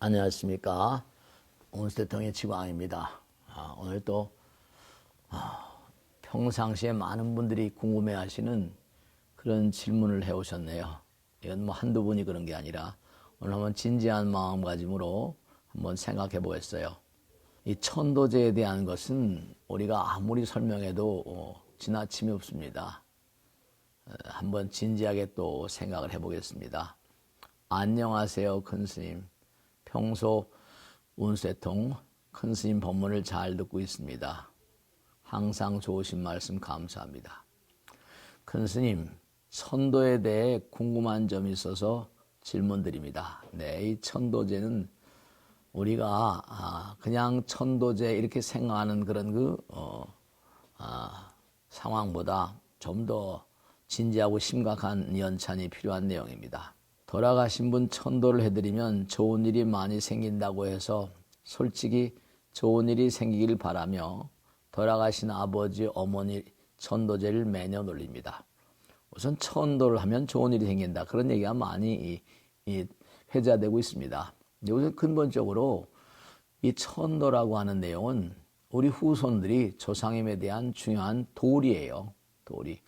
안녕하십니까. 온스테통의 지광입니다. 오늘 또 평상시에 많은 분들이 궁금해하시는 그런 질문을 해오셨네요. 이건 뭐 한두 분이 그런 게 아니라 오늘 한번 진지한 마음가짐으로 한번 생각해 보겠어요. 이 천도제에 대한 것은 우리가 아무리 설명해도 지나침이 없습니다. 한번 진지하게 또 생각을 해보겠습니다. 안녕하세요, 큰 스님. 평소 운세통 큰 스님 법문을 잘 듣고 있습니다. 항상 좋으신 말씀 감사합니다. 큰 스님, 천도에 대해 궁금한 점이 있어서 질문드립니다. 네, 이 천도제는 우리가 그냥 천도제 이렇게 생각하는 그런 상황보다 좀 더 진지하고 심각한 연찬이 필요한 내용입니다. 돌아가신 분 천도를 해드리면 좋은 일이 많이 생긴다고 해서 솔직히 좋은 일이 생기길 바라며 돌아가신 아버지, 어머니 천도제를 매년 올립니다. 우선 천도를 하면 좋은 일이 생긴다. 그런 얘기가 많이 회자되고 있습니다. 우선 근본적으로 이 천도라고 하는 내용은 우리 후손들이 조상님에 대한 중요한 도리예요. 도리.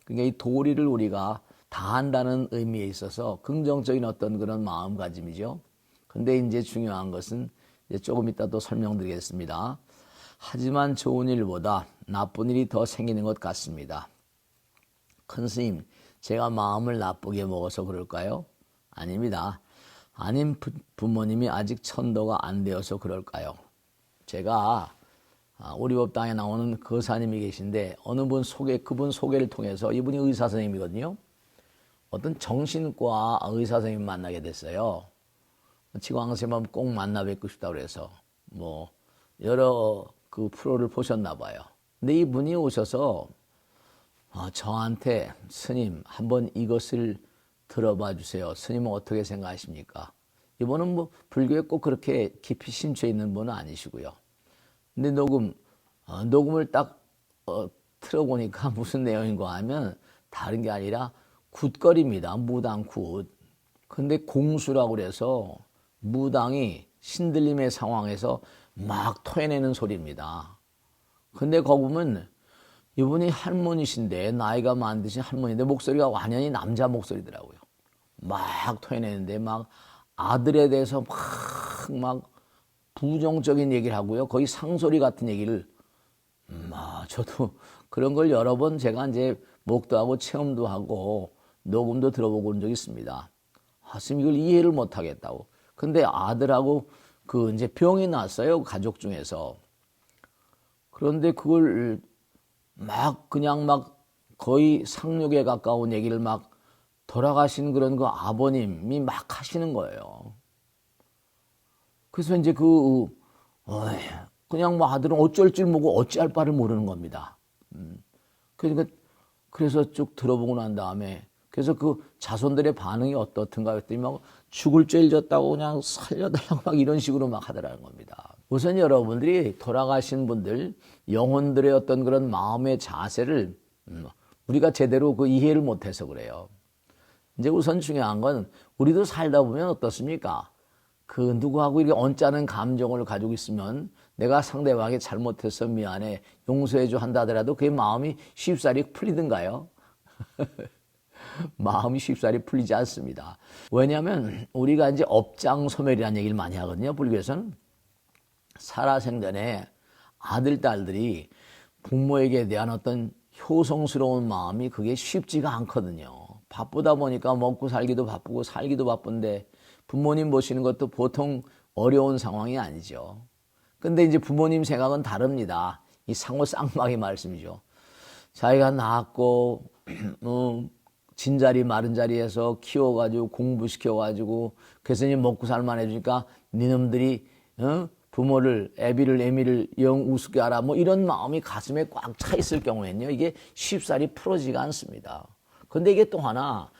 그러니까 이 도리를 우리가 다한다는 의미에 있어서 긍정적인 어떤 그런 마음가짐이죠. 근데 이제 중요한 것은 이제 조금 이따 또 설명드리겠습니다. 하지만 좋은 일보다 나쁜 일이 더 생기는 것 같습니다. 큰 스님, 제가 마음을 나쁘게 먹어서 그럴까요? 아닙니다. 아님 부모님이 아직 천도가 안 되어서 그럴까요? 제가 우리 법당에 나오는 거사님이 계신데 어느 분 그분 소개를 통해서 이분이 의사 선생님이거든요. 어떤 정신과 의사 선생님 만나게 됐어요. 지광 선생님 꼭 만나 뵙고 싶다고 그래서 뭐 여러 그 프로를 보셨나 봐요. 근데 이분이 오셔서 저한테 스님 한번 이것을 들어봐 주세요. 스님은 어떻게 생각하십니까? 이분은 뭐 불교에 꼭 그렇게 깊이 심취해 있는 분은 아니시고요. 근데 녹음을 딱 틀어보니까 무슨 내용인가 하면 다른 게 아니라 굿거리입니다. 무당굿. 근데 공수라고 그래서 무당이 신들림의 상황에서 막 토해내는 소리입니다. 근데 거기 보면 이분이 할머니신데 나이가 많으신 할머니인데 목소리가 완전히 남자 목소리더라고요. 막 토해내는데 막 아들에 대해서 막 부정적인 얘기를 하고요. 거의 상소리 같은 얘기를 저도 그런 걸 여러 번 제가 이제 목도하고 체험도 하고 녹음도 들어보고 온 적이 있습니다. 스님 이걸 이해를 못 하겠다고. 근데 아들하고 이제 병이 났어요. 가족 중에서. 그런데 그걸 그냥 거의 상륙에 가까운 얘기를 돌아가신 그런 아버님이 막 하시는 거예요. 그래서 이제 그냥 아들은 어쩔 줄 모르고 어찌할 바를 모르는 겁니다. 그래서 쭉 들어보고 난 다음에 그래서 자손들의 반응이 어떻든가 했더니 죽을 죄를 졌다고 그냥 살려달라고 이런 식으로 하더라는 겁니다. 우선 여러분들이 돌아가신 분들 영혼들의 어떤 그런 마음의 자세를 우리가 제대로 이해를 못해서 그래요. 이제 우선 중요한 건 우리도 살다 보면 어떻습니까? 누구하고 이렇게 언짢은 감정을 가지고 있으면 내가 상대방이 잘못해서 미안해 용서해줘 한다 하더라도 그의 마음이 쉽사리 풀리든가요? 마음이 쉽사리 풀리지 않습니다. 왜냐하면 우리가 이제 업장소멸이라는 얘기를 많이 하거든요. 불교에서는 살아생전에 아들, 딸들이 부모에게 대한 어떤 효성스러운 마음이 그게 쉽지가 않거든요. 바쁘다 보니까 먹고 살기도 바쁘고 살기도 바쁜데 부모님 모시는 것도 보통 어려운 상황이 아니죠. 근데 이제 부모님 생각은 다릅니다. 이 상호 쌍방의 말씀이죠. 자기가 낳았고 진자리 마른 자리에서 키워가지고 공부시켜가지고 그래서 이제 먹고 살만 해주니까 니놈들이 부모를 애미를 영 우습게 하라 뭐 이런 마음이 가슴에 꽉 차 있을 경우에는요 이게 쉽사리 풀어지가 않습니다. 근데 이게 또 하나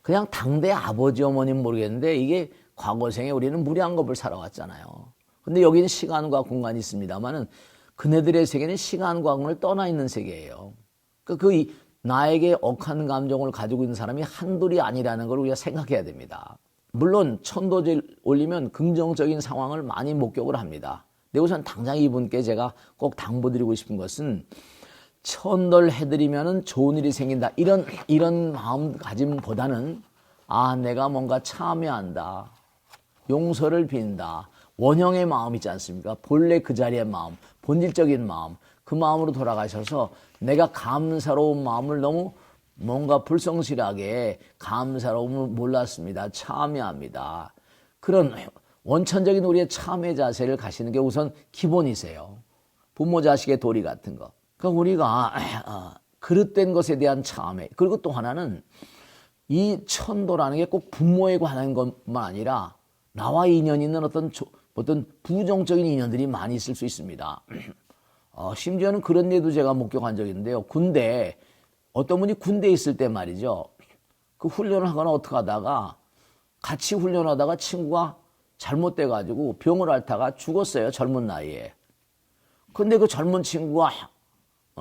그냥 당대 아버지 어머니는 모르겠는데 이게 과거생에 우리는 무량겁을 살아왔잖아요. 근데 여기는 시간과 공간이 있습니다만은 그네들의 세계는 시간과 공간을 떠나 있는 세계예요. 나에게 억한 감정을 가지고 있는 사람이 한둘이 아니라는 걸 우리가 생각해야 됩니다. 물론 천도제를 올리면 긍정적인 상황을 많이 목격을 합니다. 근데 우선 당장 이분께 제가 꼭 당부드리고 싶은 것은 천도를 해드리면 좋은 일이 생긴다. 이런 마음가짐보다는 내가 뭔가 참여한다. 용서를 빈다. 원형의 마음 있지 않습니까? 본래 그 자리의 마음, 본질적인 마음, 그 마음으로 돌아가셔서 내가 감사로운 마음을 너무 뭔가 불성실하게 감사로움을 몰랐습니다. 참여합니다. 그런 원천적인 우리의 참회 자세를 가시는 게 우선 기본이세요. 부모 자식의 도리 같은 거. 그러니까 우리가 그릇된 것에 대한 참회. 그리고 또 하나는 이 천도라는 게 꼭 부모에 관한 것만 아니라 나와 인연 있는 어떤 부정적인 인연들이 많이 있을 수 있습니다. 심지어는 그런 예도 제가 목격한 적이 있는데요. 군대, 어떤 분이 군대에 있을 때 말이죠. 그 훈련을 하거나 어떻게 하다가 같이 훈련하다가 친구가 잘못돼가지고 병을 앓다가 죽었어요. 젊은 나이에. 근데 그 젊은 친구가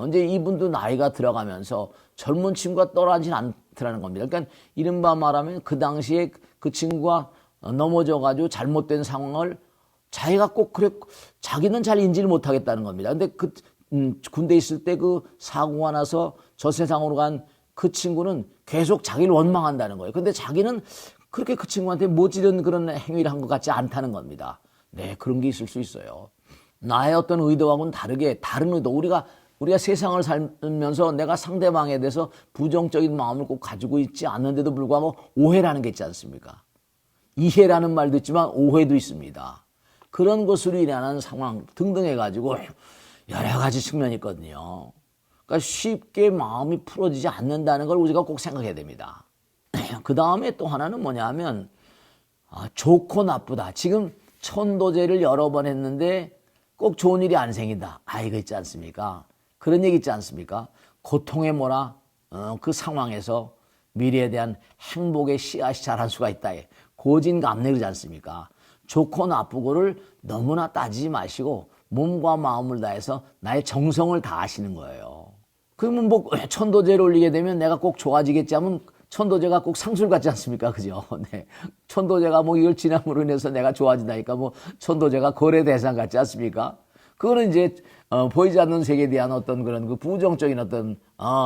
이제 이분도 나이가 들어가면서 젊은 친구가 떠나진 않더라는 겁니다. 그러니까 이른바 말하면 그 당시에 그 친구가 넘어져가지고 잘못된 상황을 자기가 꼭 그래, 자기는 잘 인지를 못하겠다는 겁니다. 근데 군대 있을 때 그 사고가 나서 저 세상으로 간 그 친구는 계속 자기를 원망한다는 거예요. 근데 자기는 그렇게 그 친구한테 모질은 그런 행위를 한 것 같지 않다는 겁니다. 네, 그런 게 있을 수 있어요. 나의 어떤 의도하고는 다르게 다른 의도. 우리가 세상을 살면서 내가 상대방에 대해서 부정적인 마음을 꼭 가지고 있지 않는데도 불구하고 오해라는 게 있지 않습니까? 이해라는 말도 있지만 오해도 있습니다. 그런 것으로 일어나는 상황 등등 해가지고 여러 가지 측면이 있거든요. 그러니까 쉽게 마음이 풀어지지 않는다는 걸 우리가 꼭 생각해야 됩니다. 그 다음에 또 하나는 뭐냐 하면 좋고 나쁘다. 지금 천도제를 여러 번 했는데 꼭 좋은 일이 안 생긴다. 이거 있지 않습니까? 그런 얘기 있지 않습니까? 고통의 뭐라 그 상황에서 미래에 대한 행복의 씨앗이 자랄 수가 있다. 고진감래 그러지 않습니까? 좋고 나쁘고를 너무나 따지지 마시고 몸과 마음을 다해서 나의 정성을 다하시는 거예요. 그러면 뭐 천도제를 올리게 되면 내가 꼭 좋아지겠지 하면 천도제가 꼭 상술 같지 않습니까? 그죠? 네. 천도제가 뭐 이걸 지남으로 인해서 내가 좋아진다니까 뭐 천도제가 거래 대상 같지 않습니까? 그거는 이제 보이지 않는 세계에 대한 어떤 그런 그 부정적인 어떤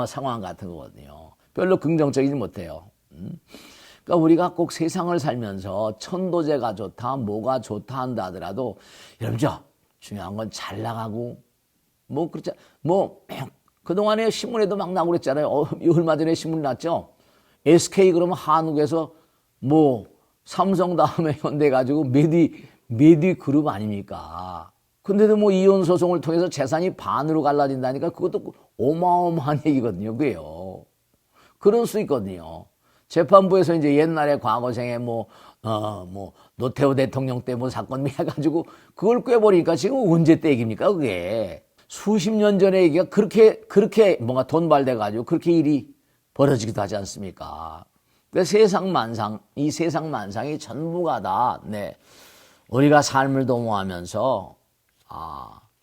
상황 같은 거거든요. 별로 긍정적이지 못해요. 그러니까 우리가 꼭 세상을 살면서 천도제가 좋다, 뭐가 좋다 한다 하더라도 여러분 중요한 건 잘 나가고 뭐 그렇죠. 뭐 그동안에 신문에도 막 나오고 그랬잖아요. 얼마 전에 신문 났죠. SK 그러면 한국에서 뭐 삼성 다음에 현대 가지고 메디 그룹 아닙니까? 근데도 뭐 이혼 소송을 통해서 재산이 반으로 갈라진다니까 그것도 어마어마한 얘기거든요. 그게요. 그럴 수 있거든요. 재판부에서 이제 옛날에 과거생에 노태우 대통령 때 뭐 사건 해가지고 그걸 꿰버리니까 지금 언제 때 얘기입니까? 그게 수십 년 전의 얘기가 그렇게 뭔가 돈발돼가지고 그렇게 일이 벌어지기도 하지 않습니까? 그 세상 만상, 이 세상 만상이 전부가 다, 네. 우리가 삶을 도모하면서,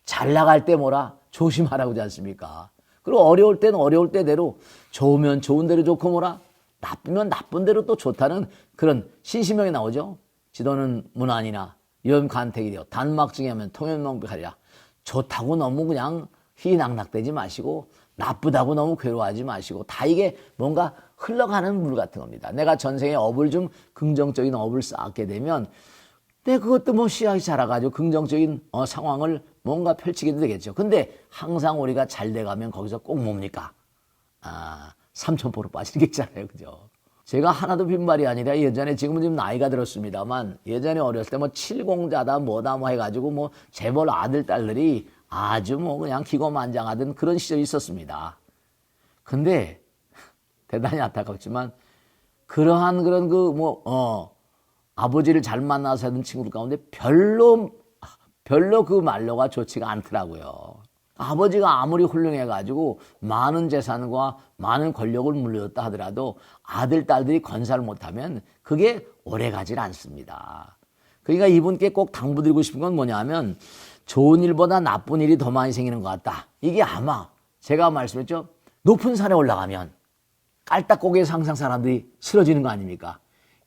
잘 나갈 때 뭐라 조심하라고 하지 않습니까? 그리고 어려울 때는 어려울 때대로 좋으면 좋은 대로 좋고 뭐라 나쁘면 나쁜 대로 또 좋다는 그런 신시명이 나오죠. 지도는 문안이나 염간택이되어 단막증에 하면 통연명백하리라. 좋다고 너무 그냥 희낙낙대지 마시고 나쁘다고 너무 괴로워하지 마시고 다 이게 뭔가 흘러가는 물 같은 겁니다. 내가 전생에 업을 좀 긍정적인 업을 쌓게 되면 그것도 뭐 씨앗이 자라가지고 긍정적인 상황을 뭔가 펼치게 되겠죠. 근데 항상 우리가 잘 돼가면 거기서 꼭 뭡니까? 삼천포로 빠지는 게 있잖아요. 그죠? 제가 하나도 빈말이 아니라 예전에 지금은 좀 나이가 들었습니다만 예전에 어렸을 때 뭐 칠공자다 뭐다 뭐 해가지고 뭐 재벌 아들 딸들이 아주 뭐 그냥 기고만장하던 그런 시절이 있었습니다. 근데 대단히 안타깝지만 그러한 그런 아버지를 잘 만나서 하던 친구들 가운데 별로 그 말로가 좋지가 않더라고요. 아버지가 아무리 훌륭해가지고 많은 재산과 많은 권력을 물려줬다 하더라도 아들, 딸들이 건사를 못하면 그게 오래가질 않습니다. 그러니까 이분께 꼭 당부드리고 싶은 건 뭐냐면 좋은 일보다 나쁜 일이 더 많이 생기는 것 같다. 이게 아마 제가 말씀했죠. 높은 산에 올라가면 깔딱고개 상상 사람들이 싫어지는 거 아닙니까?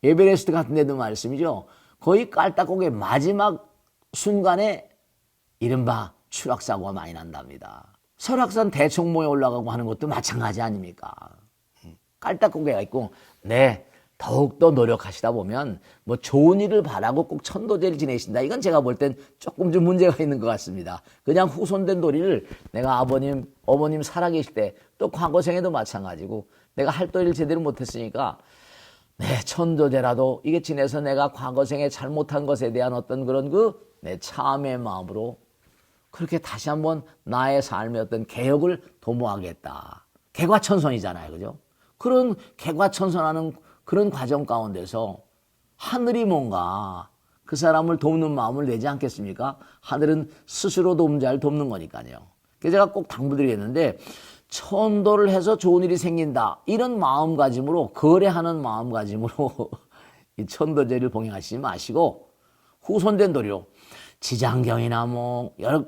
에베레스트 같은 데도 말씀이죠. 거의 깔딱고개 마지막 순간에 이른바 추락사고가 많이 난답니다. 설악산 대청봉에 올라가고 하는 것도 마찬가지 아닙니까? 깔딱고개가 있고, 네, 더욱더 노력하시다 보면 뭐 좋은 일을 바라고 꼭 천도제를 지내신다. 이건 제가 볼 땐 조금 좀 문제가 있는 것 같습니다. 그냥 후손된 도리를 내가 아버님, 어머님 살아계실 때 또 과거생에도 마찬가지고 내가 할 도리를 제대로 못했으니까 네, 천도제라도 이게 지내서 내가 과거생에 잘못한 것에 대한 어떤 그런 내 참의 마음으로 그렇게 다시 한번 나의 삶의 어떤 개혁을 도모하겠다. 개과천선이잖아요. 그죠? 그런 개과천선하는 그런 과정 가운데서 하늘이 뭔가 그 사람을 돕는 마음을 내지 않겠습니까? 하늘은 스스로 돕자를 돕는 거니까요. 그래서 제가 꼭 당부드리겠는데 천도를 해서 좋은 일이 생긴다. 이런 마음가짐으로 거래하는 마음가짐으로 이 천도제를 봉행하시지 마시고 후손된 도리로 지장경이나 여러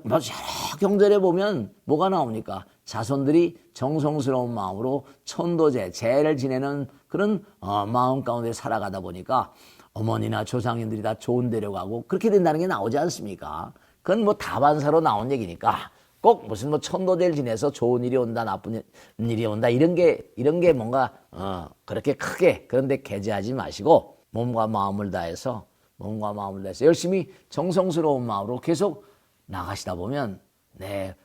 경전에 보면 뭐가 나옵니까? 자손들이 정성스러운 마음으로 천도제, 제를 지내는 그런 마음 가운데 살아가다 보니까 어머니나 조상님들이 다 좋은 데로 가고 그렇게 된다는 게 나오지 않습니까? 그건 다반사로 나온 얘기니까 꼭 무슨 천도제를 지내서 좋은 일이 온다, 나쁜 일이 온다 이런 게 뭔가 그렇게 크게 그런데 개재하지 마시고 몸과 마음을 다해서 열심히 정성스러운 마음으로 계속 나가시다 보면 네,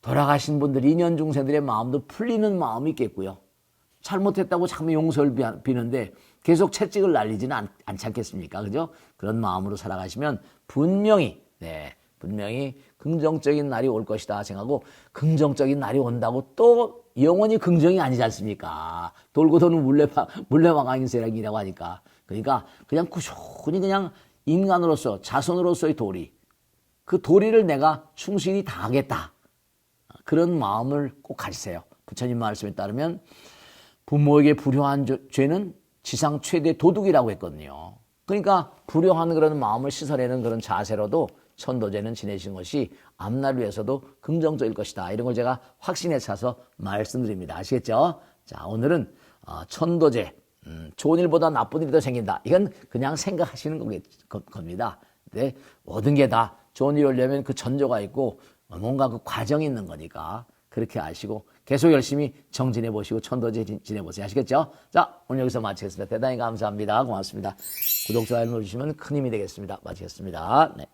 돌아가신 분들, 인연 중생들의 마음도 풀리는 마음이 있겠고요. 잘못했다고 참 용서를 비는데 계속 채찍을 날리지는 않지 않겠습니까? 그죠? 그런 마음으로 살아가시면 분명히 긍정적인 날이 올 것이다 생각하고 긍정적인 날이 온다고 또 영원히 긍정이 아니지 않습니까? 돌고 도는 물레방아인세라고 하니까. 그러니까 그냥 꾸준히 그냥 인간으로서 자손으로서의 도리, 그 도리를 내가 충실히 다하겠다. 그런 마음을 꼭 가지세요. 부처님 말씀에 따르면 부모에게 불효한 죄는 지상 최대 도둑이라고 했거든요. 그러니까 불효한 그런 마음을 씻어내는 그런 자세로도 천도제는 지내시는 것이 앞날을 위해서도 긍정적일 것이다. 이런 걸 제가 확신에 차서 말씀드립니다. 아시겠죠? 자, 오늘은 천도제, 좋은 일보다 나쁜 일이 더 생긴다. 이건 그냥 생각하시는 겁니다. 근데 모든 게 다 좋은 일이 오려면 그 전조가 있고 뭔가 그 과정이 있는 거니까 그렇게 아시고 계속 열심히 정진해 보시고 천도제 지내보세요. 아시겠죠? 자, 오늘 여기서 마치겠습니다. 대단히 감사합니다. 고맙습니다. 구독, 좋아요 눌러주시면 큰 힘이 되겠습니다. 마치겠습니다. 네.